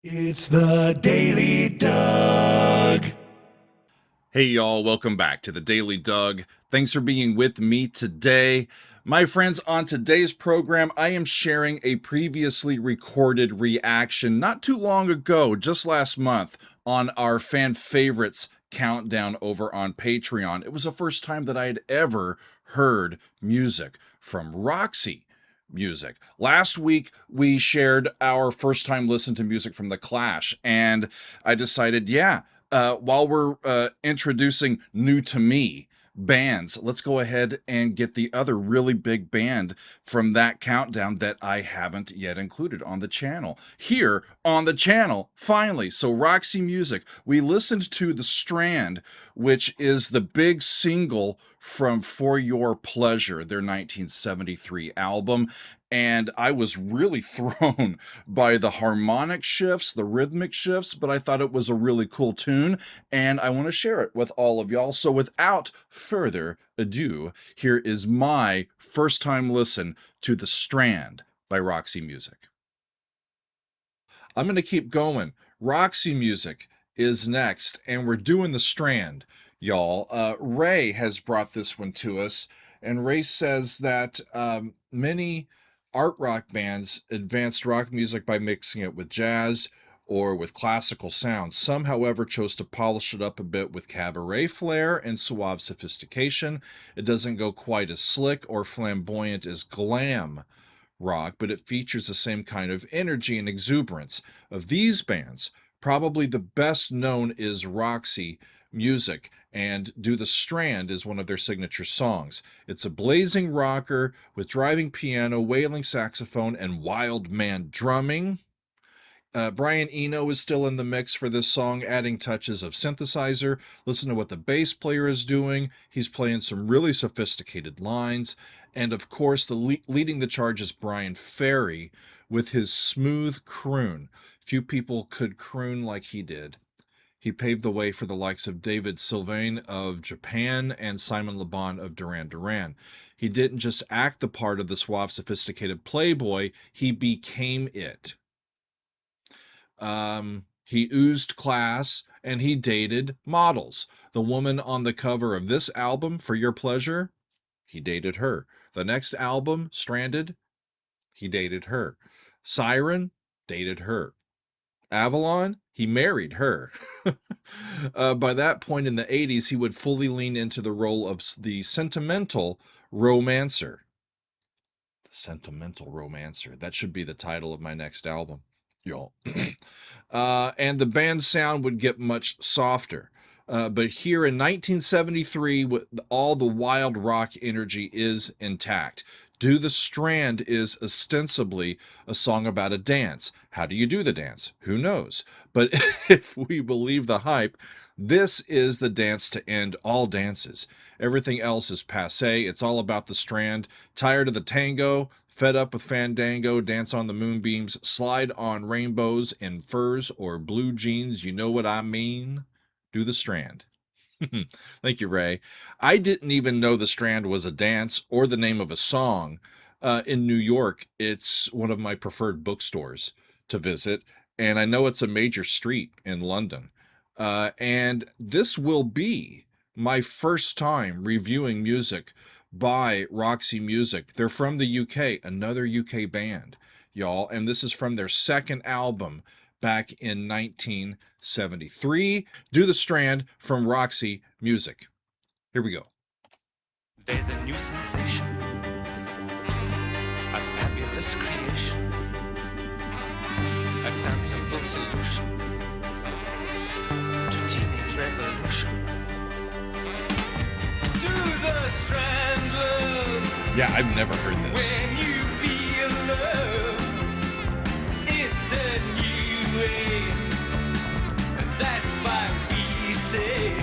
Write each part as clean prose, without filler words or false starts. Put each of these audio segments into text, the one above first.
It's the Daily Doug. Hey y'all, welcome back to the Daily Doug. Thanks for being with me today. My friends, on today's program, I am sharing a previously recorded reaction not too long ago, just last month, on our fan favorites countdown over on Patreon. It was the first time that I had ever heard music from Roxy music. Last week, we shared our first time listen to music from The Clash, and I decided, while we're introducing new to me bands, let's go ahead and get the other really big band from that countdown that I haven't yet included on the channel. Here on the channel, finally. So Roxy Music, we listened to The Strand, which is the big single from For Your Pleasure, their 1973 album. And I was really thrown by the harmonic shifts, the rhythmic shifts, but I thought it was a really cool tune, and I want to share it with all of y'all. So without further ado, here is my first time listen to The Strand by Roxy Music. I'm going to keep going. Roxy Music is next, and we're doing The Strand, y'all. Ray has brought this one to us, and Ray says that many art rock bands advanced rock music by mixing it with jazz or with classical sounds. Some, however, chose to polish it up a bit with cabaret flair and suave sophistication. It doesn't go quite as slick or flamboyant as glam rock, but it features the same kind of energy and exuberance. Of these bands, probably the best known is Roxy Music, and Do The Strand is one of their signature songs. It's a blazing rocker with driving piano, wailing saxophone, and wild man drumming. Brian Eno is still in the mix for this song, adding touches of synthesizer. Listen to what the bass player is doing. He's playing some really sophisticated lines. And of course, leading the charge is Brian Ferry with his smooth croon. Few people could croon like he did. He paved the way for the likes of David Sylvain of Japan and Simon Le Bon of Duran Duran. He didn't just act the part of the suave, sophisticated playboy, he became it. He oozed class, and he dated models. The woman on the cover of this album, For Your Pleasure, he dated her. The next album, Stranded, he dated her. Siren, dated her. Avalon, he married her. By that point in the 80s, he would fully lean into the role of the sentimental romancer. The sentimental romancer. That should be the title of my next album, y'all. And the band's sound would get much softer. But here in 1973, all the wild rock energy is intact. Do The Strand is ostensibly a song about a dance. How do you do the dance? Who knows? But if we believe the hype, this is the dance to end all dances. Everything else is passé. It's all about the Strand. Tired of the tango, fed up with fandango, dance on the moonbeams, slide on rainbows in furs or blue jeans. You know what I mean? Do The Strand. Thank you, Ray. I didn't even know The Strand was a dance or the name of a song. In New York, it's one of my preferred bookstores to visit, and I know it's a major street in London. And this will be my first time reviewing music by Roxy Music. They're from the UK, another UK band, y'all, and this is from their second album back in 1973. Do The Strand from Roxy Music. Here we go. There's a new sensation, a fabulous creation, a danceable solution to teenage revolution. Do the strand, love. Yeah, I've never heard this. When you feel love, it's the new way. And that's why we say,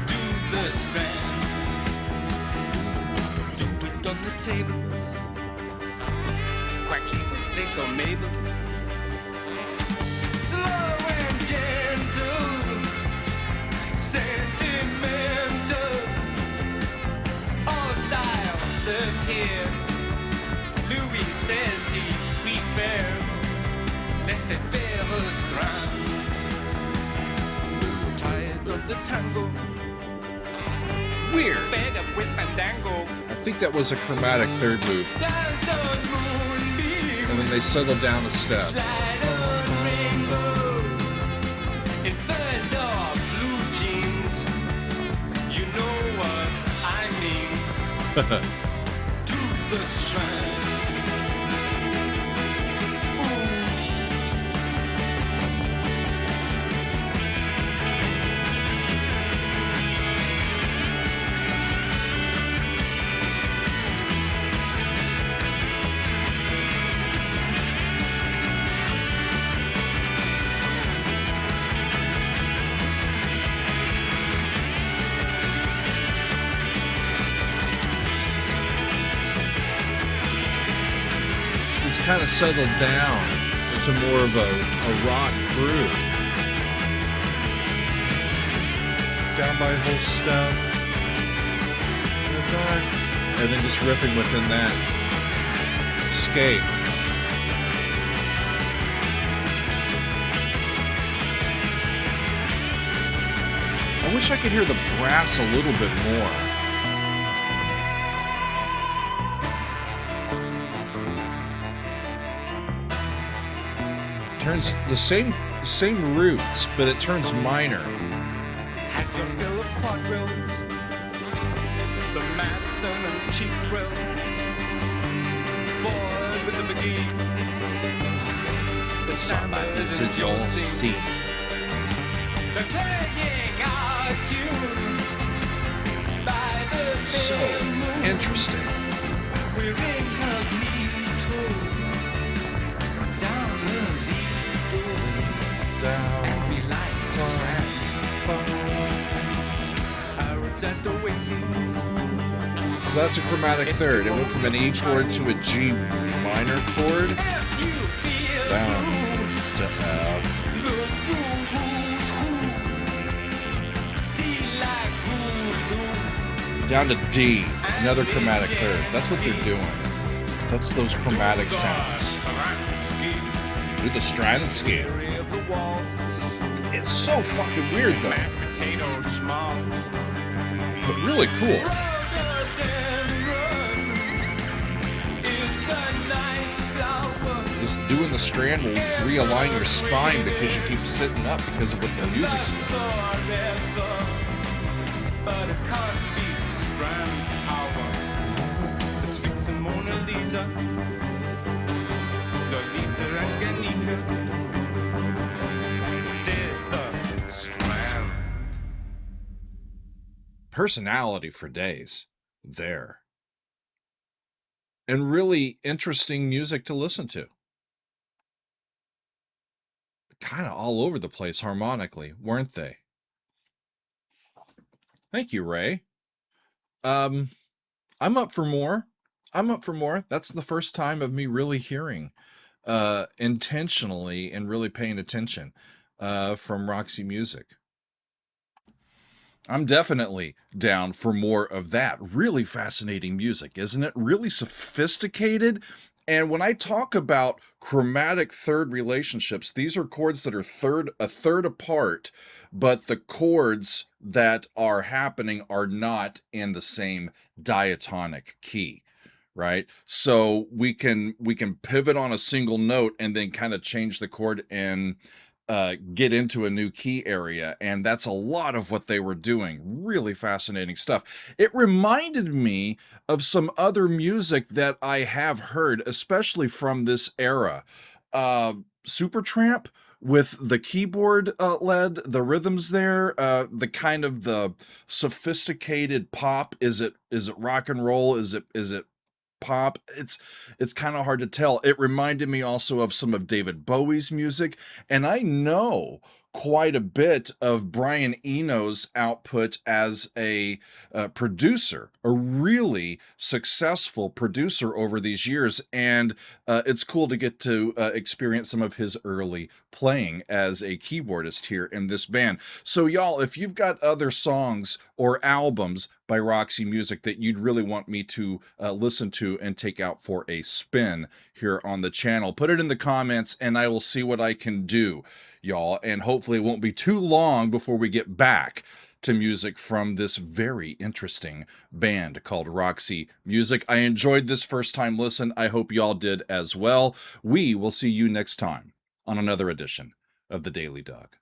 do the strand. Do it on the tables, Quackle's place or Mabel's. Slow and gentle, sentimental, all styles served here. Louis says he prefer laissez-faire. never strand. Tired of the tango, Weird. fed up with fandango. I think that was a chromatic third move. Dance on moonbeams, And then they settled down a step. slide on rainbows. In furs or blue jeans, you know what I mean. To the strand. He's kind of settled down into more of a rock groove. Down by a whole step. And then just riffing within that. Escape. I wish I could hear the brass a little bit more. Turns the same roots, but it turns minor. Had your fill of quadrilles, the Madison and cheap thrills. Boy with the McGee, the Sambas and You'll Josie. see. They're playing our tune by the So full moon. interesting. We're incognito down the Lido, and we like the strand. Arabs at Oasis. So that's a chromatic third. It went from an E chord to a G minor chord If you feel down blue, to F. look through who's who. See like voodoo. Down to D. Another chromatic third. That's what they're doing. That's those chromatic sounds. Do the strand scale. It's so fucking weird though, Mashed potato schmaltz. but really cool. It's a nice flower. Just doing the strand will realign your spine because you keep sitting up because of what the music's doing. Forever, but it can't be strand hour. The Sphinx and Mona Lisa, Lolita and Ganica, did the strand. Personality for days there. And really interesting music to listen to. Kind of all over the place harmonically, weren't they? Thank you, Ray. I'm up for more. I'm up for more. That's the first time of me really hearing intentionally and really paying attention from Roxy Music. I'm definitely down for more of that. Really fascinating music, isn't it? Really sophisticated. And when I talk about chromatic third relationships, these are chords that are a third apart, but the chords that are happening are not in the same diatonic key, right? So we can pivot on a single note and then kind of change the chord and get into a new key area, and that's a lot of what they were doing. Really fascinating stuff. It reminded me of some other music that I have heard, especially from this era. Supertramp with the keyboard led, the rhythms there, the kind of the sophisticated pop. Is it rock and roll? Is it pop? It's kind of hard to tell. It reminded me also of some of David Bowie's music, and I know quite a bit of Brian Eno's output as a producer, a really successful producer over these years. And it's cool to get to experience some of his early playing as a keyboardist here in this band. So, y'all, if you've got other songs or albums by Roxy Music that you'd really want me to listen to and take out for a spin here on the channel, put it in the comments and I will see what I can do, y'all. And hopefully it won't be too long before we get back to music from this very interesting band called Roxy Music. I enjoyed this first time listen. I hope y'all did as well. We will see you next time on another edition of the Daily Doug.